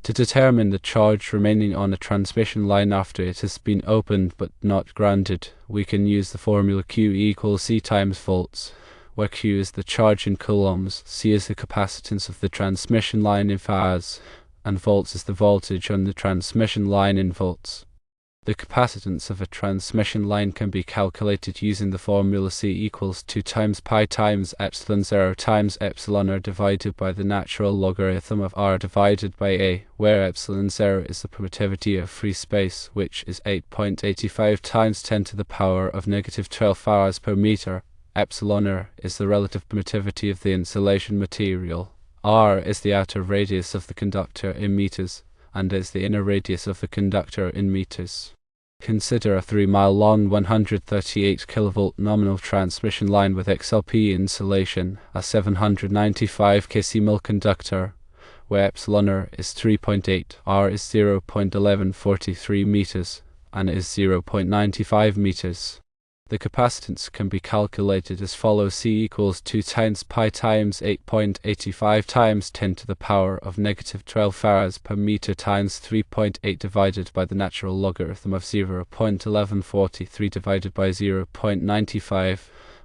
To determine the charge remaining on a transmission line after it has been opened but not grounded, we can use the formula Q equals C times volts, where Q is the charge in coulombs, C is the capacitance of the transmission line in fards, and volts is the voltage on the transmission line in volts. The capacitance of a transmission line can be calculated using the formula C equals 2 times pi times epsilon 0 times epsilon r divided by the natural logarithm of r divided by a, where epsilon 0 is the permittivity of free space, which is 8.85 times 10 to the power of negative 12 farads per meter. Epsilon r is the relative permittivity of the insulation material. R is the outer radius of the conductor in meters, and is the inner radius of the conductor in meters. Consider a 3-mile long 138 kV nominal transmission line with XLP insulation, a 795 kcmil conductor, where epsilon r is 3.8, r is 0.1143 meters, and is 0.95 meters. The capacitance can be calculated as follows: C equals 2 times pi times 8.85 times 10 to the power of negative 12 farads per meter times 3.8 divided by the natural logarithm of 0.1143 divided by 0.95,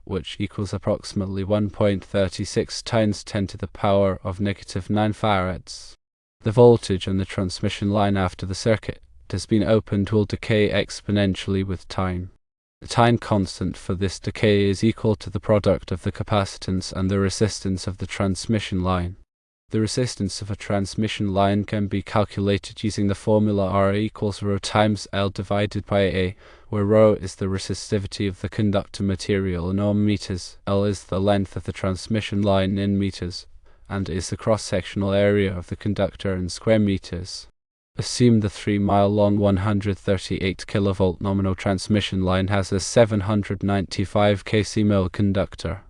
which equals approximately 1.36 times 10 to the power of negative 9 farads. The voltage on the transmission line after the circuit has been opened will decay exponentially with time. The time constant for this decay is equal to the product of the capacitance and the resistance of the transmission line. The resistance of a transmission line can be calculated using the formula R equals ρ times L divided by A, where ρ is the resistivity of the conductor material in ohm meters, L is the length of the transmission line in meters, and is the cross-sectional area of the conductor in square meters. Assume the 3-mile long 138 kV nominal transmission line has a 795 kcmil conductor.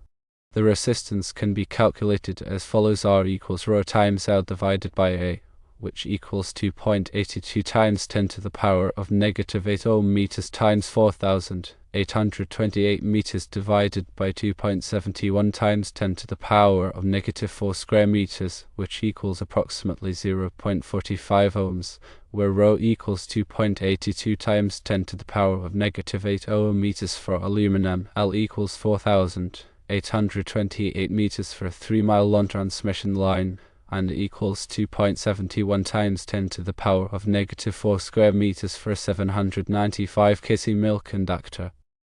The resistance can be calculated as follows: R equals ρ times L divided by A, which equals 2.82 times 10 to the power of negative 8 ohm meters times 4,828 meters divided by 2.71 times 10 to the power of negative 4 square meters, which equals approximately 0.45 ohms, where ρ equals 2.82 times 10 to the power of negative 8 ohm meters for aluminum, L equals 4,828 meters for a 3-mile long transmission line, and equals 2.71 times 10 to the power of negative 4 square meters for a 795 kcmil conductor.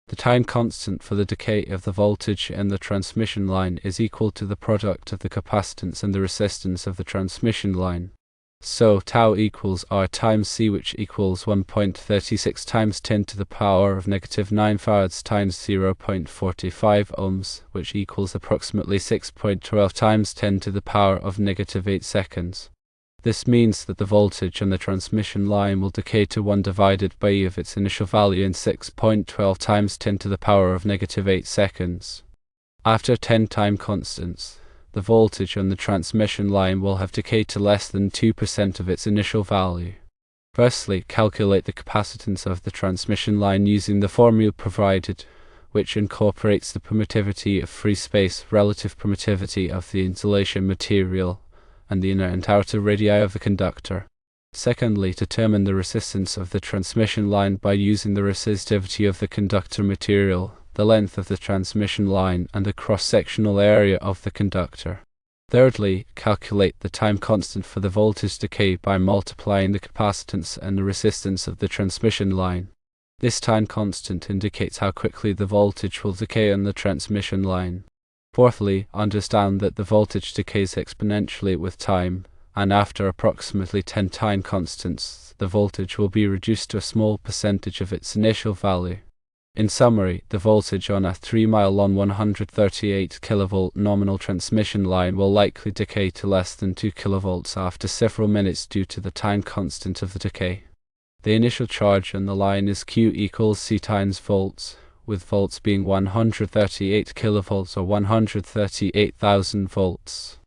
The time constant for the decay of the voltage in the transmission line is equal to the product of the capacitance and the resistance of the transmission line. So tau equals R times C, which equals 1.36 times 10 to the power of negative 9 farads times 0.45 ohms, which equals approximately 6.12 times 10 to the power of negative 8 seconds. This means that the voltage on the transmission line will decay to 1 divided by E of its initial value in 6.12 times 10 to the power of negative 8 seconds. After 10 time constants, the voltage on the transmission line will have decayed to less than 2% of its initial value. Firstly, calculate the capacitance of the transmission line using the formula provided, which incorporates the permittivity of free space, relative permittivity of the insulation material, and the inner and outer radii of the conductor. Secondly, determine the resistance of the transmission line by using the resistivity of the conductor material, the length of the transmission line, and the cross-sectional area of the conductor. Thirdly, calculate the time constant for the voltage decay by multiplying the capacitance and the resistance of the transmission line. This time constant indicates how quickly the voltage will decay on the transmission line. Fourthly, understand that the voltage decays exponentially with time, and after approximately 10 time constants, the voltage will be reduced to a small percentage of its initial value. In summary, the voltage on a 3-mile long 138 kV nominal transmission line will likely decay to less than 2 kV after several minutes due to the time constant of the decay. The initial charge on the line is Q equals C times volts, with volts being 138 kV or 138,000 volts.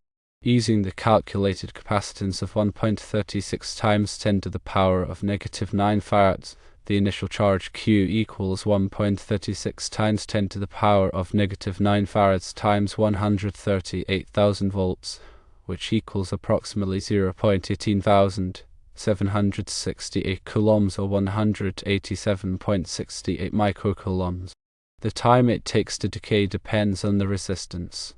Using the calculated capacitance of 1.36 times 10 to the power of negative 9 farads, the initial charge Q equals 1.36 times 10 to the power of negative 9 farads times 138,000 volts, which equals approximately 0.18768 coulombs or 187.68 microcoulombs. The time it takes to decay depends on the resistance.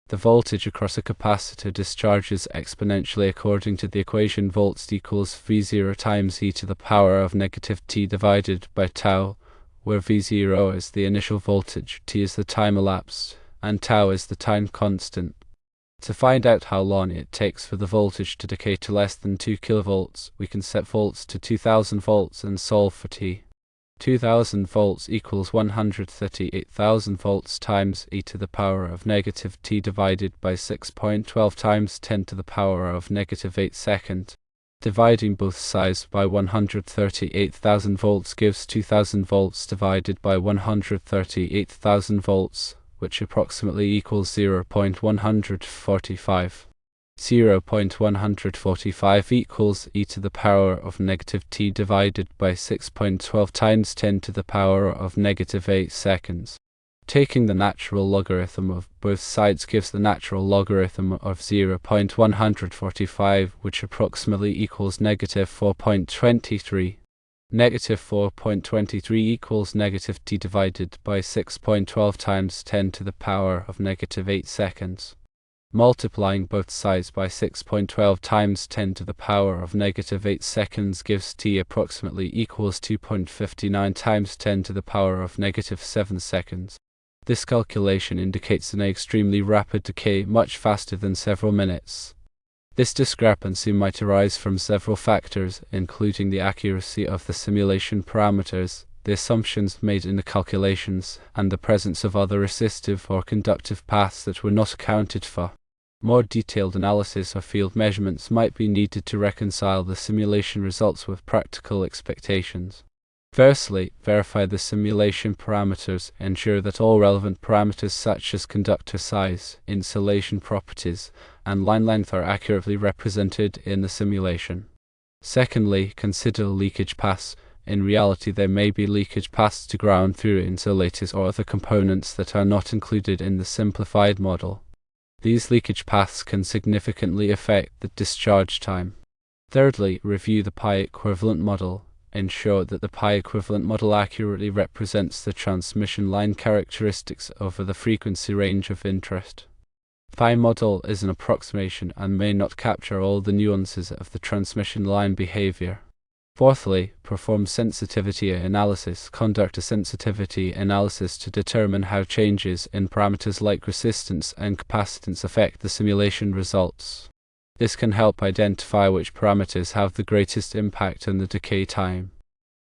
The voltage across a capacitor discharges exponentially according to the equation volts equals V0 times e to the power of negative t divided by tau, where V0 is the initial voltage, t is the time elapsed, and tau is the time constant. To find out how long it takes for the voltage to decay to less than 2 kV, we can set volts to 2000 volts and solve for t. 2000 volts equals 138,000 volts times e to the power of negative t divided by 6.12 times 10 to the power of negative 8 seconds. Dividing both sides by 138,000 volts gives 2000 volts divided by 138,000 volts, which approximately equals 0.145. 0.145 equals e to the power of negative t divided by 6.12 times 10 to the power of negative 8 seconds. Taking the natural logarithm of both sides gives the natural logarithm of 0.145, which approximately equals negative 4.23. Negative 4.23 equals negative t divided by 6.12 times 10 to the power of negative 8 seconds. Multiplying both sides by 6.12 times 10 to the power of negative 8 seconds gives t approximately equals 2.59 times 10 to the power of negative 7 seconds. This calculation indicates an extremely rapid decay, much faster than several minutes. This discrepancy might arise from several factors, including the accuracy of the simulation parameters, the assumptions made in the calculations, and the presence of other resistive or conductive paths that were not accounted for. More detailed analysis of field measurements might be needed to reconcile the simulation results with practical expectations. Firstly, verify the simulation parameters. Ensure that all relevant parameters such as conductor size, insulation properties, and line length are accurately represented in the simulation. Secondly, consider leakage paths. In reality, there may be leakage paths to ground through insulators or other components that are not included in the simplified model. These leakage paths can significantly affect the discharge time. Thirdly, review the pi equivalent model. Ensure that the pi equivalent model accurately represents the transmission line characteristics over the frequency range of interest. Pi model is an approximation and may not capture all the nuances of the transmission line behavior. Fourthly, perform sensitivity analysis. Conduct a sensitivity analysis to determine how changes in parameters like resistance and capacitance affect the simulation results. This can help identify which parameters have the greatest impact on the decay time.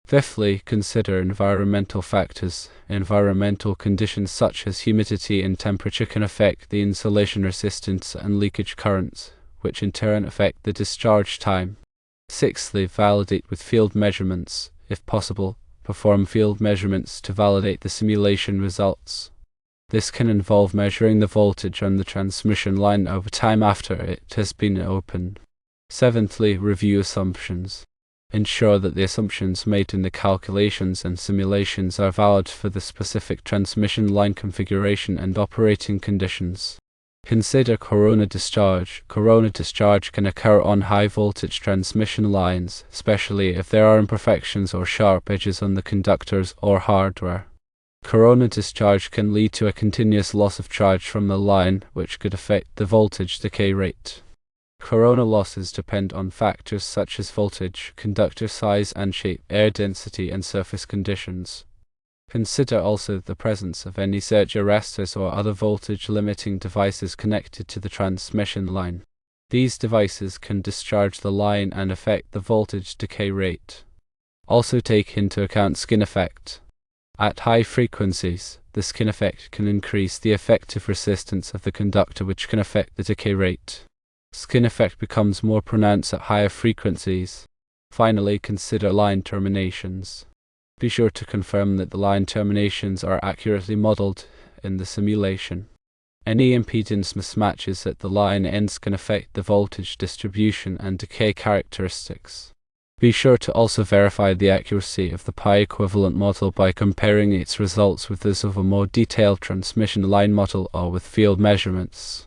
Fifthly, consider environmental factors. Environmental conditions such as humidity and temperature can affect the insulation resistance and leakage currents, which in turn affect the discharge time. Sixthly, validate with field measurements. If possible, perform field measurements to validate the simulation results. This can involve measuring the voltage on the transmission line over time after it has been opened. Seventhly, review assumptions. Ensure that the assumptions made in the calculations and simulations are valid for the specific transmission line configuration and operating conditions. Consider corona discharge. Corona discharge can occur on high-voltage transmission lines, especially if there are imperfections or sharp edges on the conductors or hardware. Corona discharge can lead to a continuous loss of charge from the line, which could affect the voltage decay rate. Corona losses depend on factors such as voltage, conductor size and shape, air density, and surface conditions. Consider also the presence of any surge arresters or other voltage-limiting devices connected to the transmission line. These devices can discharge the line and affect the voltage decay rate. Also take into account skin effect. At high frequencies, the skin effect can increase the effective resistance of the conductor, which can affect the decay rate. Skin effect becomes more pronounced at higher frequencies. Finally, consider line terminations. Be sure to confirm that the line terminations are accurately modeled in the simulation. Any impedance mismatches at the line ends can affect the voltage distribution and decay characteristics. Be sure to also verify the accuracy of the pi equivalent model by comparing its results with those of a more detailed transmission line model or with field measurements.